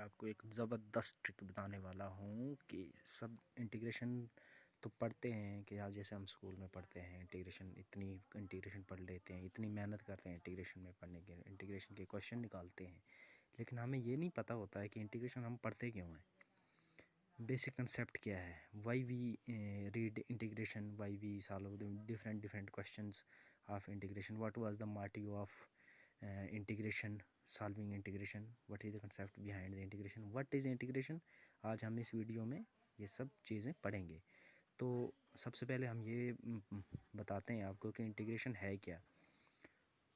आपको एक ज़बरदस्त ट्रिक बताने वाला हूँ कि सब इंटीग्रेशन तो पढ़ते हैं कि आप जैसे हम स्कूल में पढ़ते हैं इंटीग्रेशन, इतनी इंटीग्रेशन पढ़ लेते हैं, इतनी मेहनत करते हैं इंटीग्रेशन में पढ़ने के, इंटीग्रेशन के क्वेश्चन निकालते हैं, लेकिन हमें ये नहीं पता होता है कि इंटीग्रेशन हम पढ़ते क्यों हैं, बेसिक कंसेप्ट क्या है, why we read integration, why we solve the different questions of integration, what was the motive of integration, solving integration, what is the concept behind the integration, what is integration. आज हम इस video में ये सब चीज़ें पढ़ेंगे। तो सबसे पहले हम ये बताते हैं आपको कि इंटीग्रेशन है क्या।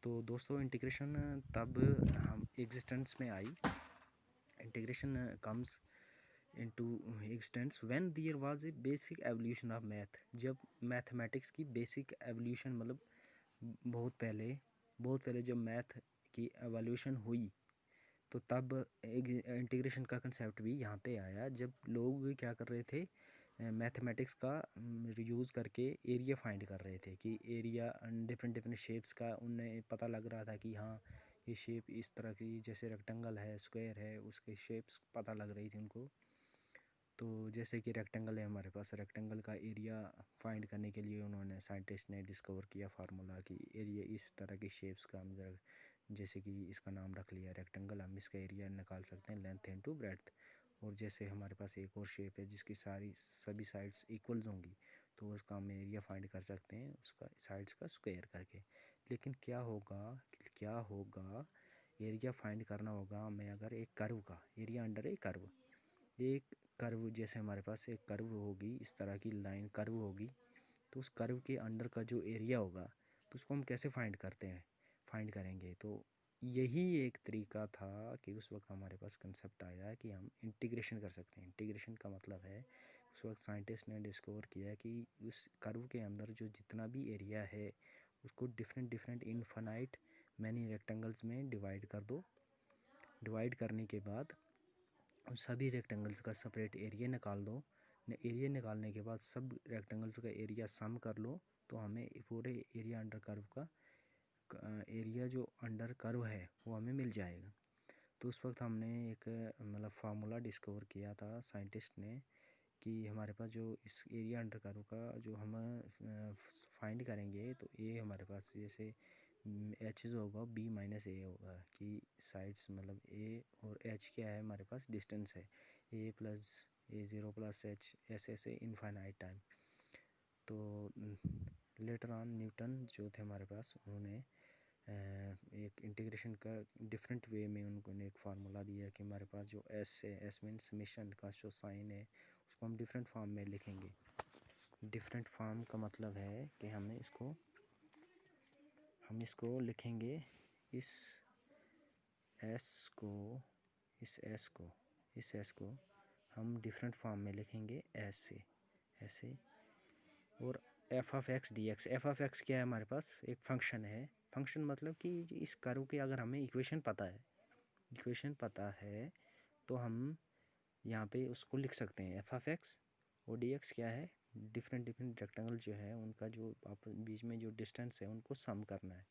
तो दोस्तों, इंटीग्रेशन तब हम एग्जिस्टेंस में आई, integration comes into existence when there was a basic evolution of math. जब मैथमेटिक्स की बेसिक एवोल्यूशन, मतलब बहुत पहले जब मैथ की एवोल्यूशन हुई, तो तब एक इंटीग्रेशन का कंसेप्ट भी यहाँ पे आया। जब लोग क्या कर रहे थे, मैथमेटिक्स का यूज़ करके एरिया फाइंड कर रहे थे कि एरिया डिफरेंट शेप्स का उन्हें पता लग रहा था कि हाँ ये शेप इस तरह की, जैसे रेक्टेंगल है, स्क्वायर है, उसके शेप्स पता लग रही थी उनको। तो जैसे कि रेक्टेंगल है हमारे पास, रेक्टेंगल का एरिया फाइंड करने के लिए उन्होंने, साइंटिस्ट ने डिस्कवर किया फार्मूला कि एरिया इस तरह की शेप्स का, हम जैसे कि इसका नाम रख लिया रेक्टेंगल, हम इसका एरिया निकाल सकते हैं लेंथ इनटू ब्रेड्थ। और जैसे हमारे पास एक और शेप है जिसकी सभी साइड्स इक्वल्स होंगी, तो उसका हम एरिया फाइंड कर सकते हैं उसका साइड्स का स्क्वायर करके। लेकिन क्या होगा, एरिया फाइंड करना होगा हमें अगर एक कर्व का एरिया अंडर ए कर्व, एक कर्व, जैसे हमारे पास एक कर्व होगी, इस तरह की लाइन कर्व होगी, तो उस कर्व के अंडर का जो एरिया होगा, तो उसको हम कैसे फाइंड करेंगे। तो यही एक तरीका था कि उस वक्त हमारे पास कंसेप्ट आया कि हम इंटीग्रेशन कर सकते हैं। इंटीग्रेशन का मतलब है, उस वक्त साइंटिस्ट ने डिस्कवर किया कि उस कर्व के अंदर जो जितना भी एरिया है उसको डिफरेंट इनफाइनाइट मैनी रेक्टेंगल्स में डिवाइड कर दो। डिवाइड करने के बाद उन सभी रेक्टेंगल्स का सेपरेट एरिया निकाल दो। एरिया निकालने के बाद सब रेक्टेंगल्स का एरिया सम कर लो, तो हमें पूरे एरिया अंडर कर्व का एरिया जो अंडर कर्व है वो हमें मिल जाएगा। तो उस वक्त हमने एक मतलब फार्मूला डिस्कवर किया था साइंटिस्ट ने कि हमारे पास जो इस एरिया अंडर कर्व का जो हम फाइंड करेंगे, तो ये हमारे पास जैसे एच जो होगा बी माइनस ए होगा, कि साइड्स मतलब ए और एच क्या है, हमारे पास डिस्टेंस है, ए प्लस ए ज़ीरो प्लस एच, ऐसे इनफाइनाइट टाइम। तो लेटर ऑन न्यूटन जो थे हमारे पास, उन्होंने एक इंटीग्रेशन का डिफरेंट वे में उन्होंने एक फार्मूला दिया कि हमारे पास जो एस है, एस मीन समेशन का जो साइन है, उसको हम डिफरेंट फॉर्म में लिखेंगे। डिफरेंट फॉर्म का मतलब है कि हम इसको लिखेंगे, इस एस को हम डिफरेंट फॉर्म में लिखेंगे ऐसे। और F of x D x, F of x क्या है, हमारे पास एक फंक्शन है। फंक्शन मतलब कि इस कर्व के अगर हमें इक्वेशन पता है तो हम यहाँ पे उसको लिख सकते हैं एफ ऑफ एक्स। और डी एक्स क्या है, डिफरेंट रेक्टेंगल जो है उनका जो बीच में जो डिस्टेंस है उनको सम करना है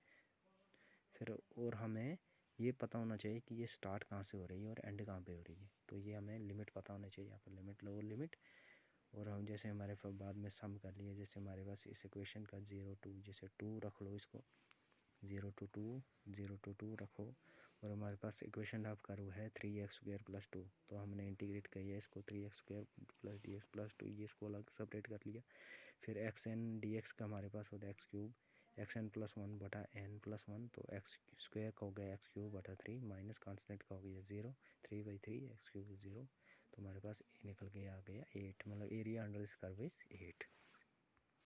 फिर। और हमें ये पता होना चाहिए कि ये स्टार्ट कहाँ से हो रही है और एंड कहाँ पे हो रही है। तो ये हमें लिमिट पता होना चाहिए, यहाँ पर लिमिट, लोअर लिमिट। और हम जैसे हमारे बाद में सम कर लिए, जैसे हमारे पास इस इक्वेशन का 0 to, जैसे 2 रख लो इसको, 0 to 2 रखो। और हमारे पास इक्वेशन ऑफ कर्व है 3x² + 2, तो हमने इंटीग्रेट किया इसको 3x² + dx + 2, ये इसको अलग सेपरेट कर लिया। फिर xn dx का हमारे पास होता है x³ xn + 1 बटा n + 1, तो x² का हो गया x³ बटा 3 माइनस कांस्टेंट का हो गया 0, 3/3 x³ 0। तो हमारे पास ए निकल के आ गया 8, मतलब area under this curve is 8।